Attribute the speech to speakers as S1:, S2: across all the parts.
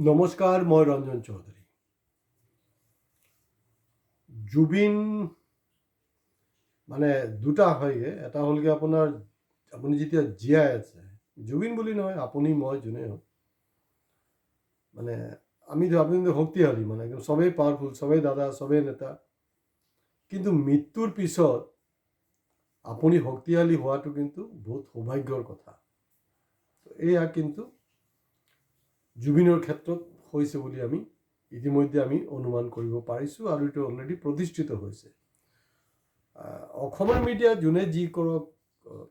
S1: নমস্কাৰ, মই ৰঞ্জন চৌধুৰী। জুবিন মানে দুটা হয়গৈ। এটা হ'লগৈ আপোনাৰ আপুনি যেতিয়া জীয়াই আছে, জুবিন বুলি নহয়, আপুনি মই যোনেই হওক, মানে আপুনি শক্তিশালী, মানে চবেই পাৱাৰফুল, চবেই দাদা, চবেই নেতা। কিন্তু মৃত্যুৰ পিছত আপুনি শক্তিশালী হোৱাটো কিন্তু বহুত সৌভাগ্যৰ কথা। এয়া কিন্তু জুবিনৰ ক্ষেত্ৰত হৈছে বুলি আমি ইতিমধ্যে আমি অনুমান কৰিব পাৰিছোঁ, আৰু এইটো অলৰেডি প্ৰতিষ্ঠিত হৈছে। অসমৰ মিডিয়া যোনে যি কৰক,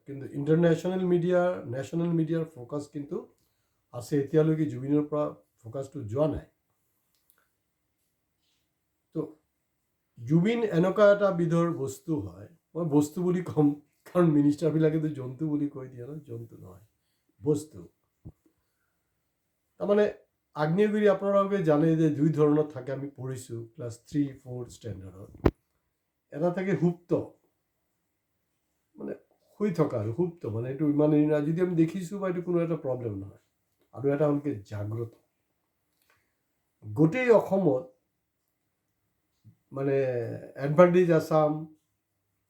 S1: কিন্তু ইণ্টাৰনেশ্যনেল মিডিয়া, নেশ্যনেল মিডিয়াৰ ফ'কাছ কিন্তু আছে। এতিয়ালৈকে জুবিনৰ পৰা ফ'কাছটো যোৱা নাই। তো জুবিন এনেকুৱা এটা বিধৰ বস্তু হয়, মই বস্তু বুলি ক'ম কাৰণ মিনিষ্টাৰবিলাকেতো জন্তু বুলি কৈ দিয়ে ন। জন্তু নহয়, বস্তু। তাৰমানে আগ্নেয়গিৰি আপোনালোকে জানে যে দুই ধৰণৰ থাকে, আমি পঢ়িছোঁ ক্লাছ 3-4 ষ্টেণ্ডাৰ্ডত। এটা থাকে সুপ্ত, মানে শুই থকা, আৰু সুপ্ত মানে এইটো ইমান যদি আমি দেখিছোঁ বা এইটো কোনো এটা প্ৰব্লেম নহয়। আৰু এটা হ'লকে জাগ্ৰত। গোটেই অসমত মানে এডভান্টেজ আছাম,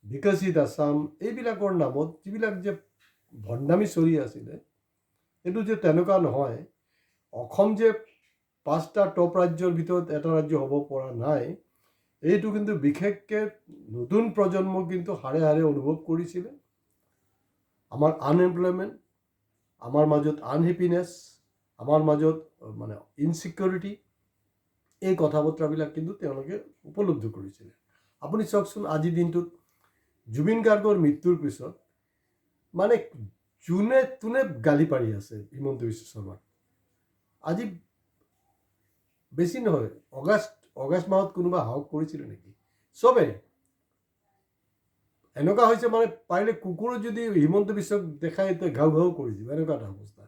S1: বিকশিত আছাম, এইবিলাকৰ নামত যিবিলাক যে ভণ্ডামি চলি আছিলে, এইটো যে তেনেকুৱা নহয়। অসম যে 5টা টপ ৰাজ্যৰ ভিতৰত এটা ৰাজ্য হ'ব পৰা নাই, এইটো কিন্তু বিশেষকৈ নতুন প্ৰজন্ম কিন্তু হাৰে হাৰে অনুভৱ কৰিছিলে। আমাৰ আনএমপ্লয়মেণ্ট, আমাৰ মাজত আনহেপিনেছ, আমাৰ মাজত মানে ইনচিকিউৰিটি, এই কথা বতৰাবিলাক কিন্তু তেওঁলোকে উপলব্ধি কৰিছিলে। আপুনি চাওকচোন, আজিৰ দিনটোত জুবিন গাৰ্গৰ মৃত্যুৰ পিছত মানে যোনে তোনে গালি পাৰি আছে হিমন্ত বিশ্ব শৰ্মাক। আজি বেছি নহয়, অগষ্ট মাহত কোনোবা সাহস কৰিছিলে নেকি? চবেই এনেকুৱা হৈছে, মানে পাৰিলে কুকুৰো যদি হিমন্ত বিশ্বক দেখাই ঘাউ ঘাউ কৰি দিব, এনেকুৱা এটা অৱস্থা।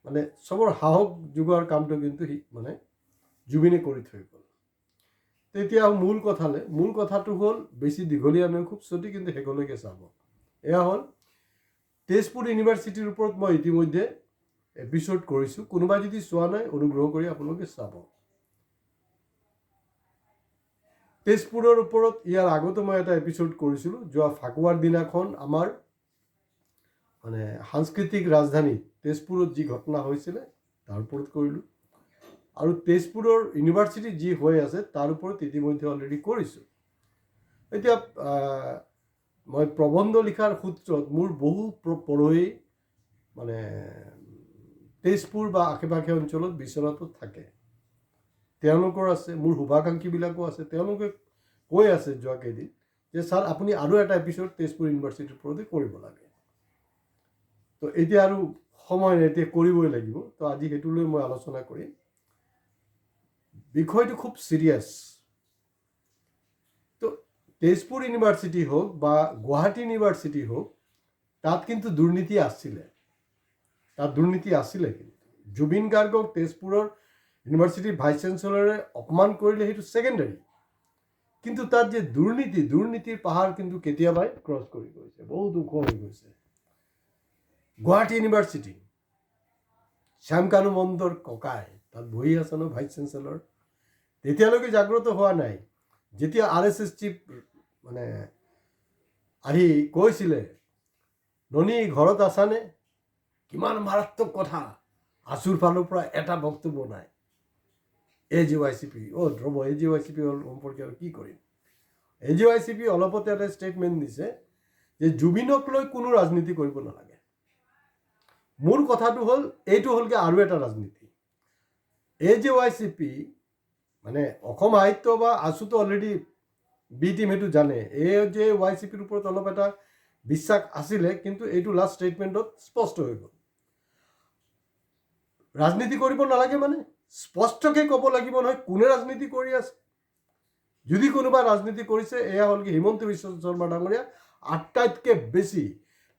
S1: মানে চবৰ সাহস যোগোৱাৰ কামটো কিন্তু মানে জুবিনে কৰি থৈ গ'ল। তেতিয়া মূল কথাটো হ'ল, বেছি দীঘলীয়া নহয়, খুব চুটি, কিন্তু শেষলৈকে চাব। এয়া হ'ল তেজপুৰ ইউনিভাৰ্চিটিৰ ওপৰত মই ইতিমধ্যে এপিছ'ড কৰিছোঁ। কোনোবাই যদি চোৱা নাই, অনুগ্ৰহ কৰি আপোনালোকে চাব। তেজপুৰৰ ওপৰত ইয়াৰ আগতে মই এটা এপিছ'ড কৰিছিলোঁ। যোৱা ফাকুৱাৰ দিনাখন আমাৰ মানে সাংস্কৃতিক ৰাজধানী তেজপুৰত যি ঘটনা হৈছিলে তাৰ ওপৰত কৰিলোঁ, আৰু তেজপুৰৰ ইউনিভাৰ্চিটি যি হৈ আছে তাৰ ওপৰত ইতিমধ্যে অলৰেডি কৰিছোঁ। এতিয়া মই প্ৰবন্ধ লিখাৰ সূত্ৰত মোৰ বহু পঢ়ুৱৈ মানে তেজপুৰ বা আশে পাশে অঞ্চলত বিশ্বনাথত থাকে। তেওঁলোকৰ আছে, মোৰ শুভাকাংক্ষীবিলাকো আছে। তেওঁলোকে কৈ আছে যোৱা কেইদিন যে ছাৰ, আপুনি আৰু এটা এপিছ'ড তেজপুৰ ইউনিভাৰ্চিটিৰ ওপৰতে কৰিব লাগে। তো এতিয়া আৰু সময় নাই, এতিয়া কৰিবই লাগিব। তো আজি সেইটো লৈ মই আলোচনা কৰিম। বিষয়টো খুব চিৰিয়াছ। তো তেজপুৰ ইউনিভাৰ্চিটি হওক বা গুৱাহাটী ইউনিভাৰ্চিটি হওক, তাত কিন্তু দুৰ্নীতি আছিলে। কিন্তু জুবিন গাৰ্গক তেজপুৰৰ ইউনিভাৰ্চিটিৰ ভাইচ চেঞ্চেলৰে অপমান কৰিলে, সেইটো ছেকেণ্ডাৰী। কিন্তু তাত যে দুৰ্নীতিৰ পাহাৰ কিন্তু কেতিয়াবাই ক্ৰছ কৰি গৈছে, বহুত ওখ হৈ গৈছে। গুৱাহাটী ইউনিভাৰ্চিটি, শ্যামকানু মন্দৰ ককাই তাত বহি আছে ন, ভাইচ চেঞ্চেলৰ। তেতিয়ালৈকে জাগ্ৰত হোৱা নাই। যেতিয়া RSS চিফ মানে আহি কৈছিলে, ননী ঘৰত আছানে, কিমান মাৰাত্মক কথা, আছুৰ ফালৰ পৰা এটা বক্তব্য নাই। AGYCP ৰ'ব, AGYCP সম্পৰ্কে আৰু কি কৰিম। AGYCP অলপতে এটা ষ্টেটমেণ্ট দিছে যে জুবিনক লৈ কোনো ৰাজনীতি কৰিব নালাগে। মোৰ কথাটো হ'ল, এইটো হ'লগৈ আৰু এটা ৰাজনীতি। AGYCP মানে অসম সাহিত্য বা আছুতো অলৰেডি বি টিম, সেইটো জানে। AGYCPৰ ওপৰত অলপ এটা বিশ্বাস আছিলে, কিন্তু এইটো লাষ্ট ষ্টেটমেণ্টত স্পষ্ট হৈ গ'ল। ৰাজনীতি কৰিব নালাগে মানে স্পষ্টকৈ ক'ব লাগিব নহয় কোনে ৰাজনীতি কৰি আছে। যদি কোনোবা ৰাজনীতি কৰিছে, এয়া হ'ল কি হিমন্ত বিশ্ব শৰ্মা ডাঙৰীয়া। আটাইতকৈ বেছি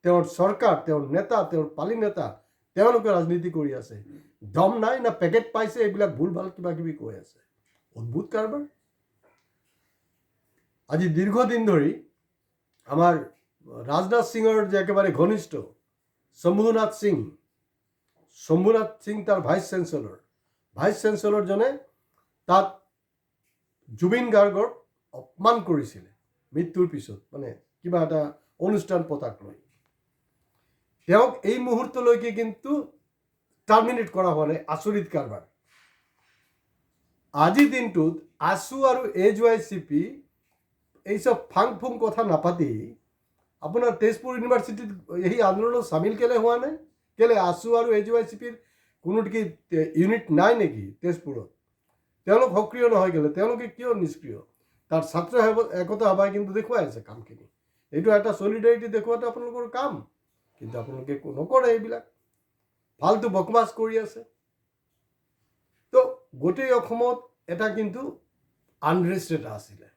S1: তেওঁৰ চৰকাৰ, তেওঁৰ নেতা, তেওঁৰ পালি নেতা, তেওঁলোকে ৰাজনীতি কৰি আছে। দম নাই না, পেকেট পাইছে, এইবিলাক ভুল ভাল কিবা কিবি কৈ আছে। অদ্ভুত কাৰবাৰ। আজি দীৰ্ঘদিন ধৰি আমাৰ ৰাজনাথ সিঙৰ যে একেবাৰে ঘনিষ্ঠ শম্ভুনাথ সিং তাৰ ভাইচ চেঞ্চেলৰ, ভাইচ চেঞ্চেলৰজনে তাত জুবিন গাৰ্গক অপমান কৰিছিলে মৃত্যুৰ পিছত, মানে কিবা এটা অনুষ্ঠান পতাক লৈ। তেওঁক এই মুহূৰ্তলৈকে কিন্তু টাৰ্মিনেট কৰা হোৱা নাই। আচৰিত কাৰবাৰ। আজিৰ দিনটোত আছু আৰু AJYCP এইসব ফাং ফুং কথা নাপাতি আপোনাৰ তেজপুৰ ইউনিভাৰ্চিটিত এই আন্দোলনত চামিল কেলে হোৱা নাই? কেলে আছু আৰু AJYCPৰ কোনো কি ইউনিট নাই নেকি তেজপুৰত? তেওঁলোক সক্ৰিয় নহয় কেলে? তেওঁলোকে কিয় নিষ্ক্ৰিয়? তাৰ ছাত্ৰ একতা সভাই কিন্তু দেখুৱাই আছে কামখিনি। এইটো এটা চলিডাৰিটি দেখুৱাটো আপোনালোকৰ কাম, কিন্তু আপোনালোকে নকৰে। এইবিলাক ফাল্টু বকবাছ কৰি আছে। তো গোটেই অসমত এটা কিন্তু আনৰেষ্ট এটা আছিলে,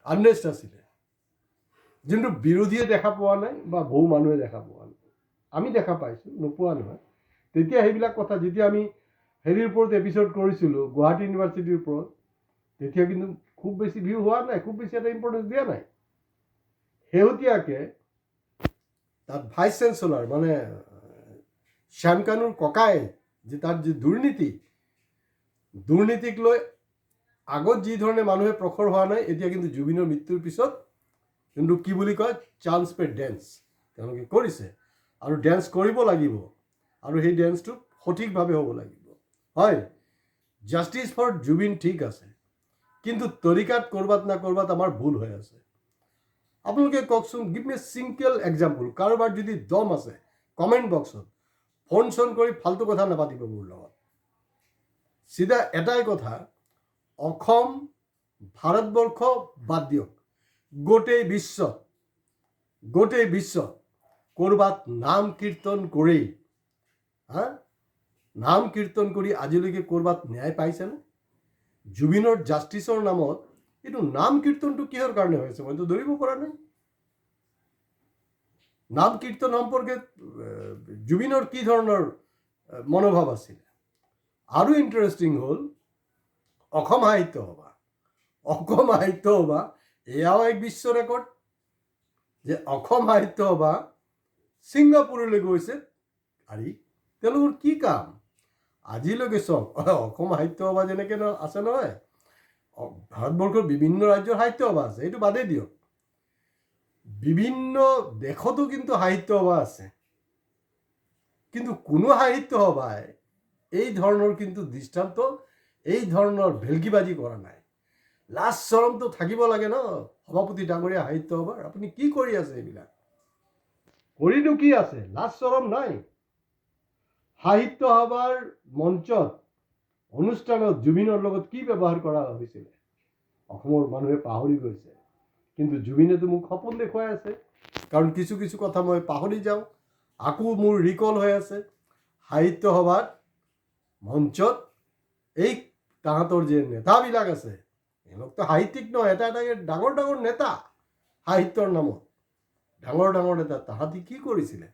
S1: আনৰেষ্ট আছিলে, যোনটো বিৰোধীয়ে দেখা পোৱা নাই বা বহু মানুহে দেখা পোৱা নাই। আমি দেখা পাইছোঁ, নোপোৱা নহয়। তেতিয়া সেইবিলাক কথা যেতিয়া আমি হেৰিৰ ওপৰত এপিছড কৰিছিলোঁ, গুৱাহাটী ইউনিভাৰ্চিটিৰ ওপৰত, তেতিয়া কিন্তু খুব বেছি ভিউ হোৱা নাই, খুব বেছি এটা ইম্পৰ্টেঞ্চ দিয়া নাই। শেহতীয়াকৈ তাত ভাইচ চেঞ্চেলৰ মানে শ্যামকানুৰ ককাই যে তাত যি দুৰ্নীতিক লৈ আগত যি ধৰণে মানুহে প্ৰখৰ হোৱা নাই, এতিয়া কিন্তু জুবিনৰ মৃত্যুৰ পিছত কিন্তু কি বুলি কয়, চান্স পে ডেন্স তেওঁলোকে কৰিছে। আৰু ডেন্স কৰিব লাগিব, আৰু সেই ডেন্সটো সঠিকভাৱে হ'ব লাগিব। হয়, জাষ্টিছ ফৰ জুবিন ঠিক আছে, কিন্তু তৰিকাত ক'ৰবাত না ক'ৰবাত আমাৰ ভুল হৈ আছে। আপোনালোকে কওকচোন, give me a single example. কাৰোবাৰ যদি দম আছে কমেণ্ট বক্সত ফোন চোন কৰি ফাল্টু কথা নাপাতিব মোৰ লগত। চিধা এটাই কথা, অসম, ভাৰতবৰ্ষ বাদ দিয়ক, গোটেই বিশ্ব ক'ৰবাত নাম কীৰ্তন কৰি নাম কীৰ্তন কৰি আজিলৈকে ক'ৰবাত ন্যায় পাইছেনে? জুবিনৰ জাষ্টিছৰ নামত এইটো নাম কীৰ্তনটো কিহৰ কাৰণে হৈছে মইতো ধৰিব পৰা নাই। নাম কীৰ্তন সম্পৰ্কে জুবিনৰ কি ধৰণৰ মনোভাৱ আছিলে? আৰু ইণ্টাৰেষ্টিং হ'ল অসম সাহিত্য সভা এয়াও এক বিশ্ব ৰেকৰ্ড যে অসম সাহিত্য সভা ছিংগাপুৰলৈ গৈছে। আৰে তেওঁলোকৰ কি কাম আজিলৈকে? চব অসম সাহিত্য সভা যেনেকৈ আছে নহয়, ভাৰতবৰ্ষৰ বিভিন্ন ৰাজ্যৰ সাহিত্য সভা আছে, এইটো বাদেই দিয়ক। বিভিন্ন দেশতো কিন্তু সাহিত্য সভা আছে, কিন্তু কোনো সাহিত্য সভাই এই ধৰণৰ কিন্তু দৃষ্টান্ত, এই ধৰণৰ ভেলকিবাজি কৰা নাই। লাজ চৰমটো থাকিব লাগে ন সভাপতি ডাঙৰীয়া সাহিত্য সভাৰ? আপুনি কি কৰি আছে? এইবিলাক কৰিনো কি আছে? লাজ চৰম নাই। সাহিত্য সভাৰ মঞ্চত অনুষ্ঠানত জুবিনৰ লগত কি ব্যৱহাৰ কৰা হৈছিলে অসমৰ মানুহে পাহৰি গৈছে, কিন্তু জুবিনেতো মোক সপোন দেখুৱাই আছে। কাৰণ কিছু কিছু কথা মই পাহৰি যাওঁ, আকৌ মোৰ ৰিকল হৈ আছে। সাহিত্য সভাত মঞ্চত এই তাহাঁতৰ যে নেতাবিলাক আছে, এওঁলোকতো সাহিত্যিক নহয়, এটা ডাঙৰ ডাঙৰ নেতা সাহিত্যৰ নামত, ডাঙৰ ডাঙৰ নেতা, তাহাঁতি কি কৰিছিলে?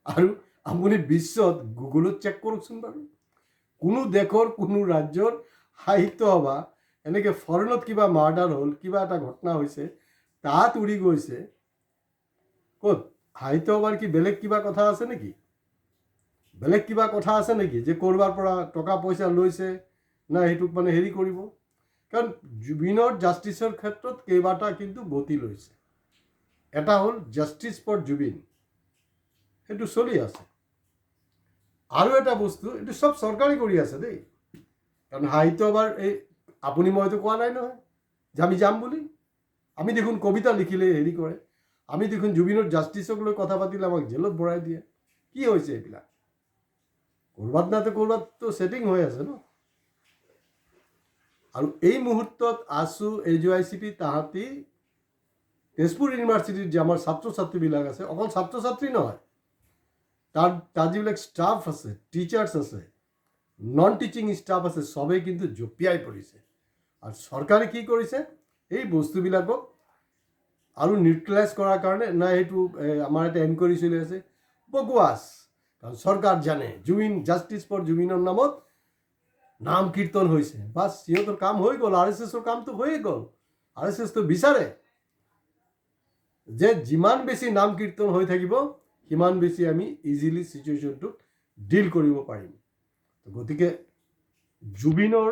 S1: আৰু আপুনি বিশ্বত গুগলত চেক কৰকচোন বাৰু, কোনো দেশৰ কোনো ৰাজ্যৰ সাহিত্য সভা এনেকৈ ফৰেনত কিবা মাৰ্ডাৰ হ'ল, কিবা এটা ঘটনা হৈছে, তাত উৰি গৈছে। ক'ত সাহিত্য সভাৰ কি বেলেগ কিবা কথা আছে নেকি? বেলেগ কিবা কথা আছে নেকি যে ক'ৰবাৰ পৰা টকা পইচা লৈছে না সেইটোক মানে হেৰি কৰিব? কাৰণ জুবিনৰ জাষ্টিছৰ ক্ষেত্ৰত কেইবাটা কিন্তু গতি লৈছে। এটা হ'ল জাষ্টিছ ফৰ জুবিন, সেইটো চলি আছে। আৰু এটা বস্তু, এইটো চব চৰকাৰে কৰি আছে দেই। কাৰণ সাহিত্য সভাৰ এই আপুনি মইতো কোৱা নাই নহয় যে আমি যাম বুলি। আমি দেখোন কবিতা লিখিলে হেৰি কৰে, আমি দেখোন জুবিনৰ জাষ্টিছক লৈ কথা পাতিলে আমাক জেলত ভৰাই দিয়ে। কি হৈছে এইবিলাক? ক'ৰবাত নাতো ক'ৰবাততো ছেটিং হৈ আছে ন। আৰু এই মুহূৰ্তত আছু AJYCP তাহাঁতি তেজপুৰ ইউনিভাৰ্চিটিৰ যে আমাৰ ছাত্ৰ ছাত্ৰীবিলাক আছে, অকল ছাত্ৰ ছাত্ৰী নহয়, তাত যিবিলাক ষ্টাফ আছে, টিচাৰ্ছ আছে, নন টিচিং ষ্টাফ আছে, চবেই কিন্তু জঁপিয়াই পৰিছে। আৰু চৰকাৰে কি কৰিছে? এই বস্তুবিলাকক আৰু নিউট্ৰেলাইজ কৰাৰ কাৰণে না সেইটো আমাৰ এটা এনকুৱাৰী চলি আছে, বকৱাছ। কাৰণ চৰকাৰ জানে জুবিন, জাষ্টিছ ফৰ জুবিনৰ নামত নাম কীৰ্তন হৈছে, বাছ সিহঁতৰ কাম হৈ গ'ল। RSSৰ কামটো হৈয়ে গ'ল। RSSটো বিচাৰে যে যিমান বেছি নাম কীৰ্তন হৈ থাকিব সিমান বেছি আমি ইজিলি চিটুৱেশ্যনটোক ডিল কৰিব পাৰিম। গতিকে জুবিনৰ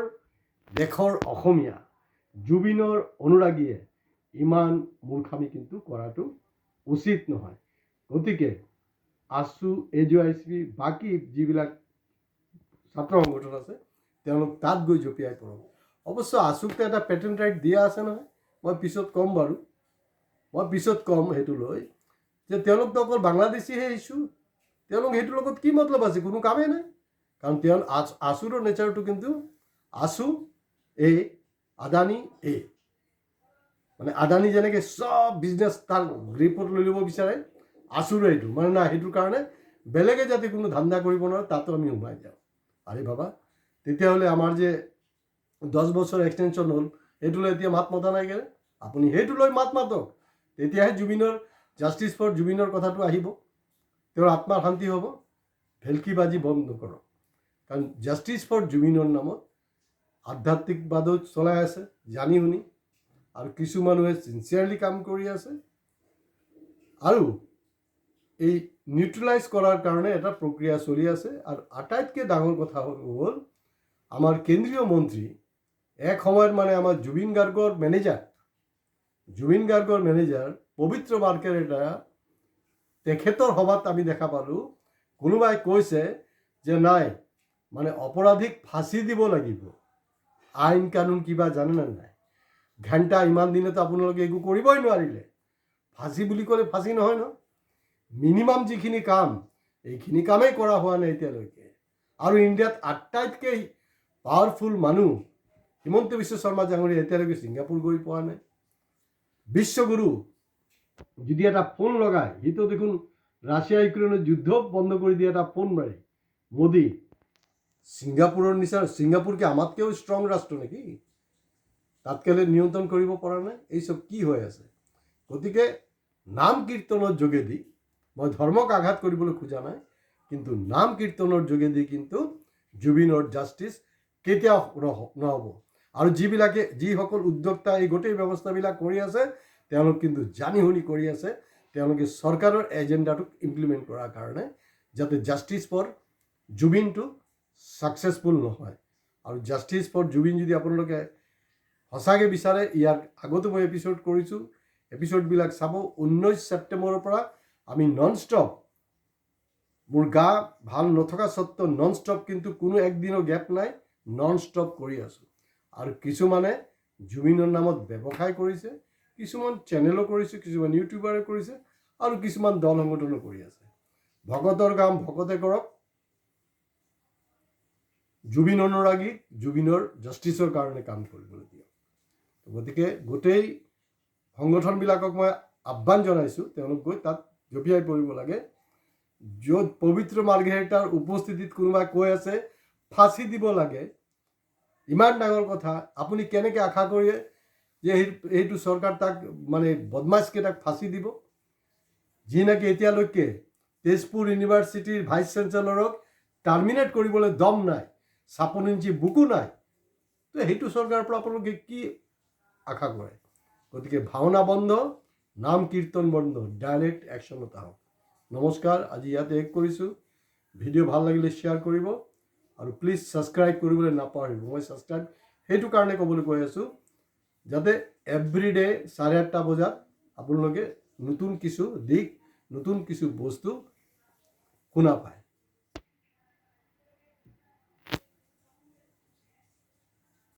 S1: দেশৰ অসমীয়া জুবিনৰ অনুৰাগীয়ে ইমান মূৰ্খামি কিন্তু কৰাটো উচিত নহয়। গতিকে আছু AJICP বাকী যিবিলাক ছাত্ৰ সংগঠন আছে তেওঁলোক তাত গৈ জঁপিয়াই পৰক। অৱশ্য আছুকতো এটা পেটেণ্ট ৰাইট দিয়া আছে নহয়, মই পিছত ক'ম বাৰু, সেইটো লৈ যে তেওঁলোকতো অকল বাংলাদেশীহে ইছ্যু, তেওঁলোক সেইটোৰ লগত কি মতলব আছে, কোনো কামেই নাই। কাৰণ আছুৰৰ নেচাৰটো কিন্তু আছু এ আদানী এ, মানে আদানী যেনেকৈ চব বিজনেছ তাৰ গ্ৰিপত লৈ ল'ব বিচাৰে, আছুৰো এইটো মানে না, সেইটোৰ কাৰণে বেলেগে যাতে কোনো ধান্দা কৰিব নোৱাৰে তাতো আমি সোমাই যাওঁ। আৰে বাবা, তেতিয়াহ'লে আমাৰ যে 10 বছৰ এক্সটেনশ্যন হ'ল সেইটো লৈ এতিয়া মাত মতা নাই কেনে? আপুনি সেইটো লৈ মাত মাতক, তেতিয়াহে জুবিনৰ জাষ্টিছ ফৰ জুবিনৰ কথাটো আহিব, তেওঁৰ আত্মাৰ শান্তি হ'ব। ভেলকিবাজি বন্ধ কৰক, কাৰণ জাষ্টিছ ফৰ জুবিনৰ নামত আধ্যাত্মিকবাদো চলাই আছে জানি শুনি, আৰু কিছু মানুহে চিনচিয়াৰলি কাম কৰি আছে, আৰু এই নিউট্ৰেলাইজ কৰাৰ কাৰণে এটা প্ৰক্ৰিয়া চলি আছে। আৰু আটাইতকৈ ডাঙৰ কথা হ'ল আমাৰ কেন্দ্ৰীয় মন্ত্ৰী এক সময়ত মানে আমাৰ জুবিন গাৰ্গৰ মেনেজাৰ পবিত্ৰ মাৰ্কেটা তেখেতৰ সভাত আমি দেখা পালোঁ কোনোবাই কৈছে যে নাই মানে অপৰাধীক ফাঁচি দিব লাগিব। আইন কানুন কিবা জানেনে নাই? ঘণ্টা ইমান দিনেতো আপোনালোকে একো কৰিবই নোৱাৰিলে। ফাঁচি বুলি ক'লে ফাঁচি নহয় ন, মিনিমাম যিখিনি কাম এইখিনি কামেই কৰা হোৱা নাই এতিয়ালৈকে। আৰু ইণ্ডিয়াত আটাইতকৈ পাৱাৰফুল মানুহ হিমন্ত বিশ্ব শৰ্মা ডাঙৰীয়া এতিয়ালৈকে ছিংগাপুৰ গৈ পোৱা নাই। বিশ্বগুৰু যদি এটা ফোন লগায়, সিটো দেখোন ৰাছিয়া ইউক্ৰেইনৰ যুদ্ধ বন্ধ কৰি দিয়ে এটা ফোন মাৰি মোদী। ছিংগাপুৰৰ নিচিনা, ছিংগাপুৰকে আমাতকৈও ষ্ট্ৰং ৰাষ্ট্ৰ নেকি? তাতকেলে নিয়ন্ত্ৰণ কৰিব পৰা নাই। এইসব কি হৈ আছে? গতিকে নাম কীৰ্তনৰ যোগেদি, মই ধৰ্মক আঘাত কৰিবলৈ খোজা নাই, কিন্তু নাম কীৰ্তনৰ যোগেদি কিন্তু জুবিনৰ জাষ্টিছ কেতিয়াও নহ'ব। আৰু যিসকল উদ্যোক্তা এই গোটেই ব্যৱস্থাবিলাক কৰি আছে তেওঁলোক কিন্তু জানি শুনি কৰি আছে, তেওঁলোকে চৰকাৰৰ এজেণ্ডাটোক ইমপ্লিমেণ্ট কৰাৰ কাৰণে, যাতে জাষ্টিছ ফৰ জুবিনটো ছাকচেছফুল নহয়। আৰু জাষ্টিছ ফৰ জুবিন যদি আপোনালোকে সঁচাকৈ বিচাৰে, ইয়াৰ আগতো মই এপিছ'ড কৰিছোঁ, এপিছ'ডবিলাক চাব। 19 ছেপ্টেম্বৰৰ পৰা আমি নন ষ্টপ, মোৰ গা ভাল নথকা স্বত্বেও নন ষ্টপ, কিন্তু কোনো একদিনো গেপ নাই, নন ষ্টপ কৰি আছোঁ। আৰু কিছুমানে জুবিনৰ নামত ব্যৱসায় কৰিছে, কিছুমান চেনেলো কৰিছে, কিছুমান ইউটিউবাৰে কৰিছে, আৰু কিছুমান দল সংগঠনো কৰি আছে। ভকতৰ কাম ভকতে কৰক, জুবিন অনুৰাগী জুবিনৰ জাষ্টিছৰ কাৰণে কাম কৰিবলৈ দিয়ক। গতিকে গোটেই সংগঠনবিলাকক মই আহ্বান জনাইছোঁ, তেওঁলোক গৈ তাত জঁপিয়াই পৰিব লাগে। য'ত পবিত্ৰ মাৰ্ঘেৰিটাৰ উপস্থিতিত কোনোবাই কৈ আছে ফাঁচি দিব লাগে, ইমান ডাঙৰ কথা, আপুনি কেনেকৈ আশা কৰে যে এইটো চৰকাৰ তাক মানে বদমাছকেইটাক ফাঁচি দিব? যি নেকি এতিয়ালৈকে তেজপুৰ ইউনিভাৰ্চিটিৰ ভাইচ চেঞ্চেলৰক টাৰ্মিনেট কৰিবলৈ দম নাই, 56 ইঞ্চি বুকু নাই, তো সেইটো চৰকাৰৰ পৰা আপোনালোকে কি আশা কৰে? গতিকে ভাওনা বন্ধ, নাম কীৰ্তন বন্ধ, ডাইৰেক্ট একশ্যনত আহক। নমস্কাৰ, আজি ইয়াতে শেষ কৰিছোঁ। ভিডিঅ' ভাল লাগিলে শ্বেয়াৰ কৰিব, আৰু প্লিজ ছাবস্ক্ৰাইব কৰিবলৈ নাপাহৰিব। মই ছাবস্ক্ৰাইব সেইটো কাৰণে ক'বলৈ কৈ আছোঁ, যাতে এভৰিডে 8:30 বজাত আপোনালোকে নতুন কিছু দিশ, নতুন কিছু বস্তু শুনা পায়।